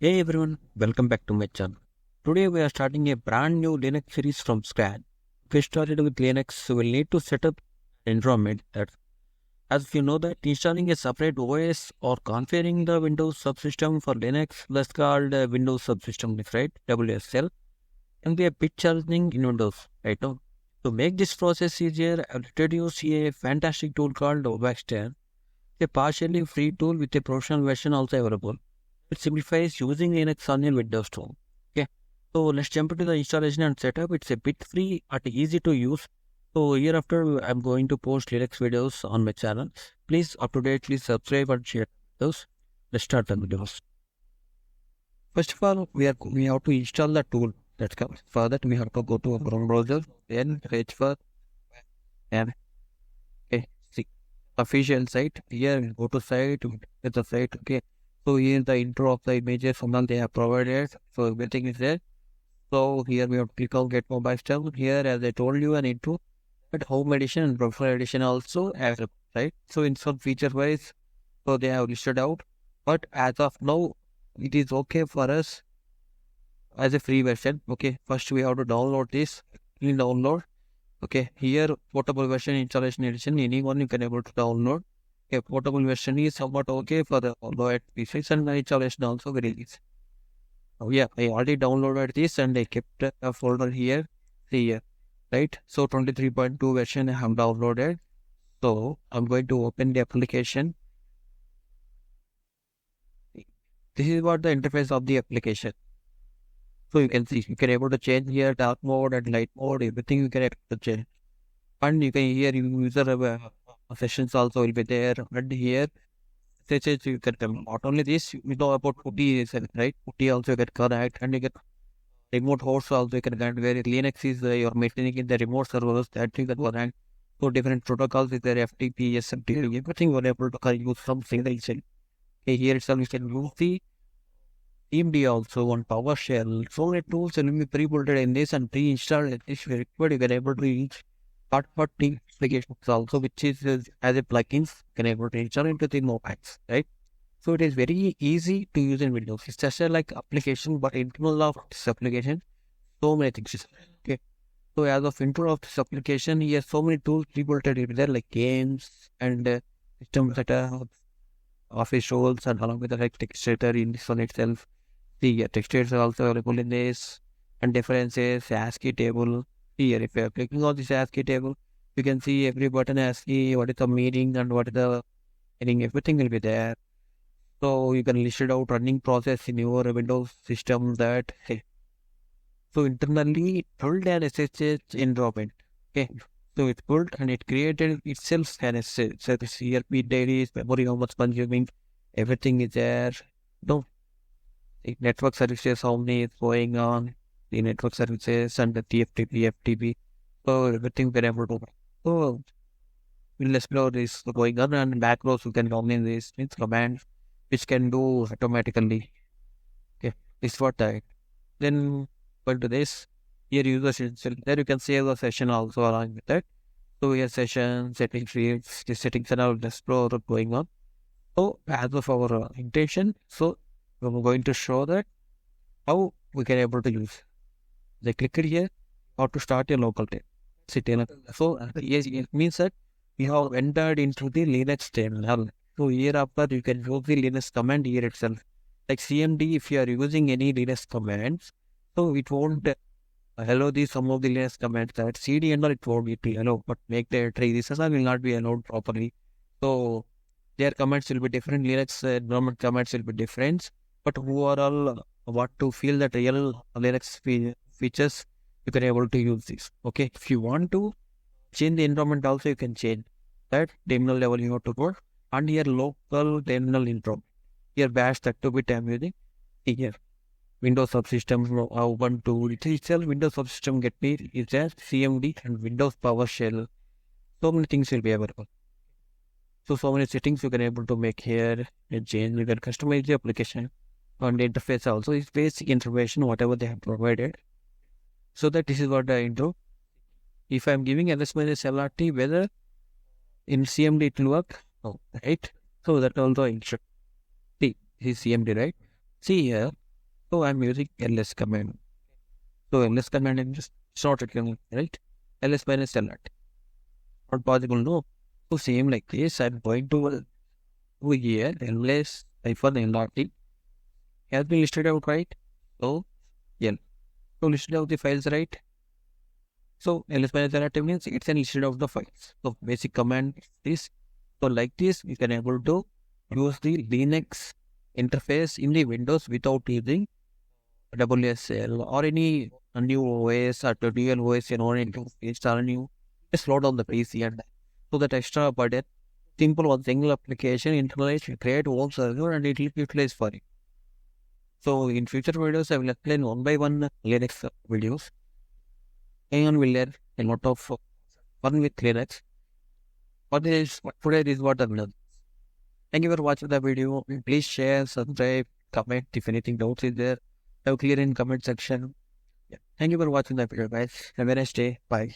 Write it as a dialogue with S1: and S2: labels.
S1: Hey everyone, welcome back to my channel. Today we are starting a brand new Linux series from scratch. To get started with Linux, we'll need to set up an environment that, as you know, that installing a separate OS or configuring the Windows subsystem for Linux, that's called Windows Subsystem, right? WSL, can be a bit challenging in Windows, right now. To make this process easier, I've introduced a fantastic tool called MobaXterm, a partially free tool with a professional version also available. It simplifies using Linux on your Windows Store. Okay, so let's jump into the installation and setup. It's a bit free and easy to use. So hereafter, I'm going to post Linux videos on my channel. Please up to date, please subscribe and share those. Let's start the videos. First of all, we have to install the tool. That's comes. For that, we have to go to a Chrome browser, then search for and see official site. Here, go to site, get the site. Okay. So here the intro of the images someone they have provided. So everything is there. So here we have to click on get MobaXterm. Here, as I told you, an intro, but home edition and profile edition also have, right? So in some feature wise, so they have listed out. But as of now, it is okay for us as a free version. Okay, first we have to download this. In download. Okay, here portable version installation edition. Anyone you can able to download. Okay, portable version is somewhat okay for the Android PCs and the installation also very easy. Oh yeah, I already downloaded this and I kept a folder here. See here, right? So 23.2 version I have downloaded. So I'm going to open the application. This is what the interface of the application. So you can see you can able to change here dark mode and light mode, everything you can able to change. And you can here user sessions also will be there. And here you can come. Not only this, you know about putty, right? Putty also you can connect and you get remote hosts also you can connect where Linux is you're maintaining in the remote servers that you can connect. So different protocols with their FTP, SMTP, everything you're able to use some single cell. Okay, here itself you can use the TeamD also on PowerShell. So many tools will be pre-built in this and pre-installed in this required. You can able to use third-party applications also, which is as a plugins, you can able to install into the Mobax, right? So it is very easy to use in Windows. It's just a like application, but internal of this application, so many things. Okay. So as of intro of this application, he has so many tools pre-built in there like games and system setup, office roles, and along with the like text editor in this one itself. The text editors are also available in this and differences, ASCII table. Here, if you are clicking on this ASCII table, you can see every button ASCII, what is the meaning and what is the meaning, everything will be there. So you can list it out running process in your Windows system that, hey. So internally build an SSH environment. Okay. So it's built and it created itself an SSH. So this ERP dailies, memory, how much consuming, everything is there. No. The network services, how many is going on, the network services and the TFTP, FTP. So everything we're able to. So we'll explore this going on and macros you can dominate this with commands which can do automatically. Okay, this is what I then go to this. Here user session. There you can save the session also along with that. So here session, setting fields, the settings and all explore going on. So as of our intention, so we're going to show that how we can able to use. They click it here, how to start a local terminal. So yes, it means that we have entered into the Linux terminal. So here after you can use the Linux command here itself. Like CMD, if you are using any Linux commands, so it won't allow some of the Linux commands. That CD and all it won't be allowed, but make the try this will not be allowed properly. So their commands will be different. Linux environment commands will be different. But overall, what to feel that real Linux features, you can able to use this. Okay, if you want to change the environment also, you can change that terminal level you have to go. And here local terminal intro. Here bash 32-bit I'm using. Here Windows subsystem Ubuntu. It itself Windows subsystem get me is there CMD and Windows PowerShell. So many things will be available. So many settings you can able to make here and change. You can customize the application. On the interface also is basic information whatever they have provided. So that this is what the intro. If I am giving ls-lrt, whether in CMD it will work, right? So that also intro. See, this is CMD, right? See here, So I'm using ls command. So ls command is just short it, right? ls minus alert. Not possible, no. So same like this, I'm going to over here, ls hyphen lrt has been listed out, right? So yeah. So listed out the files, right? So ls minus alert means it's a listed out the files. So basic command is this. So like this, you can able to use the Linux interface in the Windows without using WSL or any new OS or dual OS, need to install new. Just load on the PC and so that extra burden. Simple one single application, internalize, create one server and it will utilize for it. So in future videos, I will explain one by one Linux videos. And we'll learn a lot of fun with Linux. But today is what I've learned. Thank you for watching the video. Please share, subscribe, comment if anything doubts is there. Have clear in comment section. Yeah. Thank you for watching the video, guys. Have a nice day. Bye.